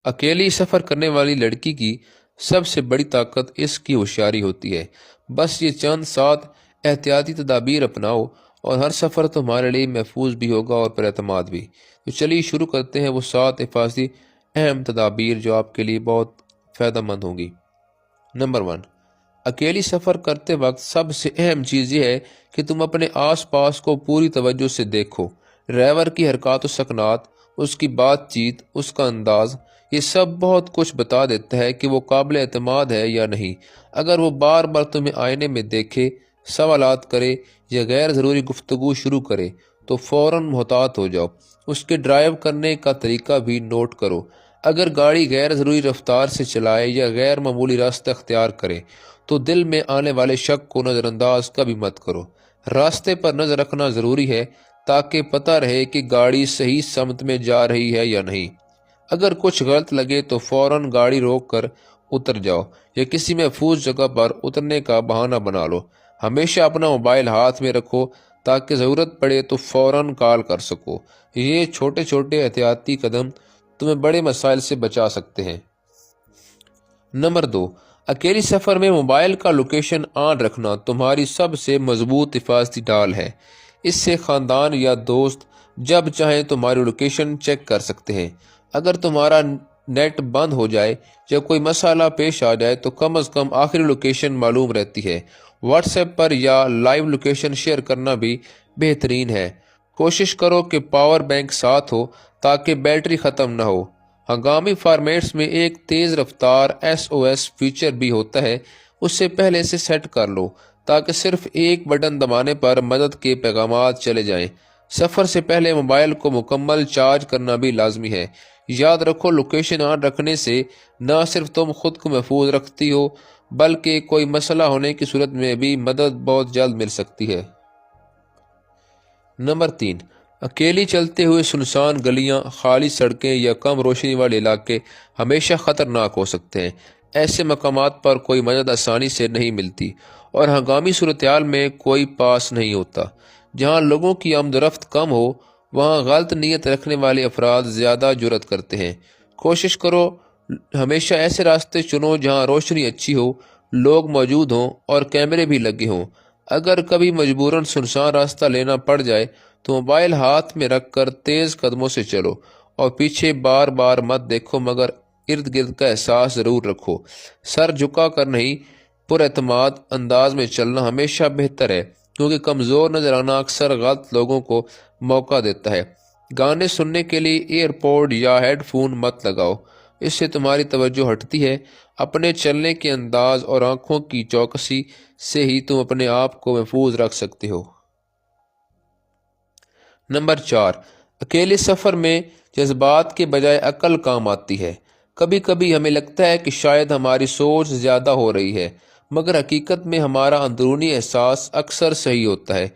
اکیلی سفر کرنے والی لڑکی کی سب سے بڑی طاقت اس کی ہوشیاری ہوتی ہے۔ بس یہ چند 7 احتیاطی تدابیر اپناؤ اور ہر سفر تمہارے لیے محفوظ بھی ہوگا اور پر اعتماد بھی۔ تو چلیے شروع کرتے ہیں وہ 7 حفاظتی اہم تدابیر جو آپ کے لیے بہت فائدہ مند ہوں گی۔ نمبر 1، اکیلی سفر کرتے وقت سب سے اہم چیز یہ ہے کہ تم اپنے آس پاس کو پوری توجہ سے دیکھو۔ ڈرائیور کی حرکات و سکنات، اس کی بات چیت، اس کا انداز، یہ سب بہت کچھ بتا دیتا ہے کہ وہ قابل اعتماد ہے یا نہیں۔ اگر وہ بار بار تمہیں آئینے میں دیکھے، سوالات کرے یا غیر ضروری گفتگو شروع کرے تو فوراً محتاط ہو جاؤ۔ اس کے ڈرائیو کرنے کا طریقہ بھی نوٹ کرو۔ اگر گاڑی غیر ضروری رفتار سے چلائے یا غیر معمولی راستہ اختیار کرے تو دل میں آنے والے شک کو نظر انداز کبھی مت کرو۔ راستے پر نظر رکھنا ضروری ہے تاکہ پتہ رہے کہ گاڑی صحیح سمت میں جا رہی ہے یا نہیں۔ اگر کچھ غلط لگے تو فوراً گاڑی روک کر اتر جاؤ یا کسی محفوظ جگہ پر اترنے کا بہانہ بنا لو۔ ہمیشہ اپنا موبائل ہاتھ میں رکھو تاکہ ضرورت پڑے تو فوراً کال کر سکو۔ یہ چھوٹے چھوٹے احتیاطی قدم تمہیں بڑے مسائل سے بچا سکتے ہیں۔ نمبر 2، اکیلی سفر میں موبائل کا لوکیشن آن رکھنا تمہاری سب سے مضبوط حفاظتی ڈال ہے۔ اس سے خاندان یا دوست جب چاہیں تمہاری لوکیشن چیک کر سکتے ہیں۔ اگر تمہارا نیٹ بند ہو جائے یا کوئی مسئلہ پیش آ جائے تو کم از کم آخری لوکیشن معلوم رہتی ہے۔ واٹس ایپ پر یا لائیو لوکیشن شیئر کرنا بھی بہترین ہے۔ کوشش کرو کہ پاور بینک ساتھ ہو تاکہ بیٹری ختم نہ ہو۔ ہنگامی فارمیٹس میں ایک تیز رفتار SOS فیچر بھی ہوتا ہے، اسے پہلے سے سیٹ کر لو تاکہ صرف ایک بٹن دبانے پر مدد کے پیغامات چلے جائیں۔ سفر سے پہلے موبائل کو مکمل چارج کرنا بھی لازمی ہے۔ یاد رکھو لوکیشن آن رکھنے سے نہ صرف تم خود کو محفوظ رکھتی ہو بلکہ کوئی مسئلہ ہونے کی صورت میں بھی مدد بہت جلد مل سکتی ہے۔ نمبر 3، اکیلی چلتے ہوئے سنسان گلیاں، خالی سڑکیں یا کم روشنی والے علاقے ہمیشہ خطرناک ہو سکتے ہیں۔ ایسے مقامات پر کوئی مدد آسانی سے نہیں ملتی اور ہنگامی صورتحال میں کوئی پاس نہیں ہوتا۔ جہاں لوگوں کی آمد و رفت کم ہو وہاں غلط نیت رکھنے والے افراد زیادہ جرأت کرتے ہیں۔ کوشش کرو ہمیشہ ایسے راستے چنو جہاں روشنی اچھی ہو، لوگ موجود ہوں اور کیمرے بھی لگے ہوں۔ اگر کبھی مجبوراً سنسان راستہ لینا پڑ جائے تو موبائل ہاتھ میں رکھ کر تیز قدموں سے چلو اور پیچھے بار بار مت دیکھو مگر ارد گرد کا احساس ضرور رکھو۔ سر جھکا کر نہیں، پر اعتماد انداز میں چلنا ہمیشہ بہتر ہے کیونکہ کمزور نظر آنا اکثر غلط لوگوں کو موقع دیتا ہے۔ گانے سننے کے لیے ایئر پوڈ یا ہیڈ فون مت لگاؤ، اس سے تمہاری توجہ ہٹتی ہے۔ اپنے چلنے کے انداز اور آنکھوں کی چوکسی سے ہی تم اپنے آپ کو محفوظ رکھ سکتے ہو۔ نمبر 4، اکیلے سفر میں جذبات کے بجائے عقل کام آتی ہے۔ کبھی کبھی ہمیں لگتا ہے کہ شاید ہماری سوچ زیادہ ہو رہی ہے مگر حقیقت میں ہمارا اندرونی احساس اکثر صحیح ہوتا ہے۔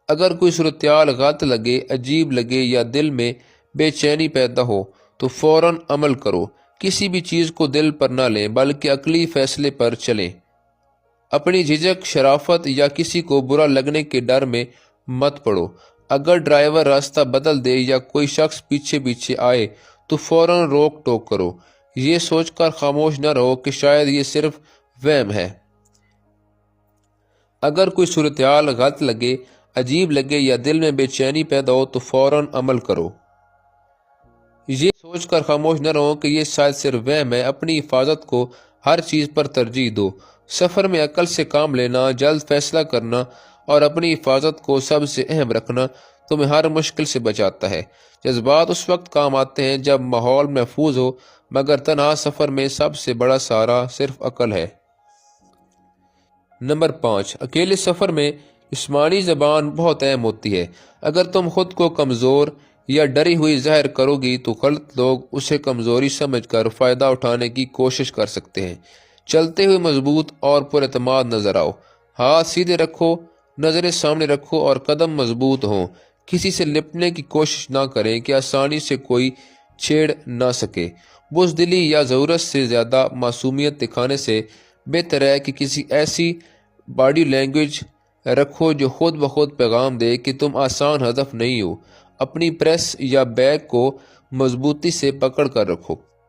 اگر کوئی صورتحال غلط لگے، عجیب لگے یا دل میں بے چینی پیدا ہو تو فوراً عمل کرو۔ کسی بھی چیز کو دل پر نہ لیں بلکہ عقلی فیصلے پر چلیں۔ اپنی جھجک، شرافت یا کسی کو برا لگنے کے ڈر میں مت پڑو۔ اگر ڈرائیور راستہ بدل دے یا کوئی شخص پیچھے پیچھے آئے تو فوراً روک ٹوک کرو۔ یہ سوچ کر خاموش نہ رہو کہ شاید یہ صرف وہم ہے۔ اگر کوئی صورتحال غلط لگے، عجیب لگے یا دل میں بے چینی پیدا ہو تو فوراً عمل کرو۔ یہ سوچ کر خاموش نہ رہو کہ یہ شاید صرف وہم ہے۔ اپنی حفاظت کو ہر چیز پر ترجیح دو۔ سفر میں عقل سے کام لینا، جلد فیصلہ کرنا اور اپنی حفاظت کو سب سے اہم رکھنا تمہیں ہر مشکل سے بچاتا ہے۔ جذبات اس وقت کام آتے ہیں جب ماحول محفوظ ہو مگر تنہا سفر میں سب سے بڑا سہارا صرف عقل ہے۔ نمبر 5، اکیلے سفر میں جسمانی زبان بہت اہم ہوتی ہے۔ اگر تم خود کو کمزور یا ڈری ہوئی ظاہر کرو گی تو غلط لوگ اسے کمزوری سمجھ کر فائدہ اٹھانے کی کوشش کر سکتے ہیں۔ چلتے ہوئے مضبوط اور پر اعتماد نظر آؤ۔ ہاتھ سیدھے رکھو، نظریں سامنے رکھو اور قدم مضبوط ہوں۔ کسی سے لپٹنے کی کوشش نہ کریں کہ آسانی سے کوئی چھیڑ نہ سکے۔ بزدلی یا ضرورت سے زیادہ معصومیت دکھانے سے بہتر ہے کہ کسی ایسی باڈی لینگویج رکھو جو خود بخود پیغام دے کہ تم آسان ہدف نہیں ہو۔ اپنی پریس یا بیگ کو مضبوطی سے پکڑ کر رکھو۔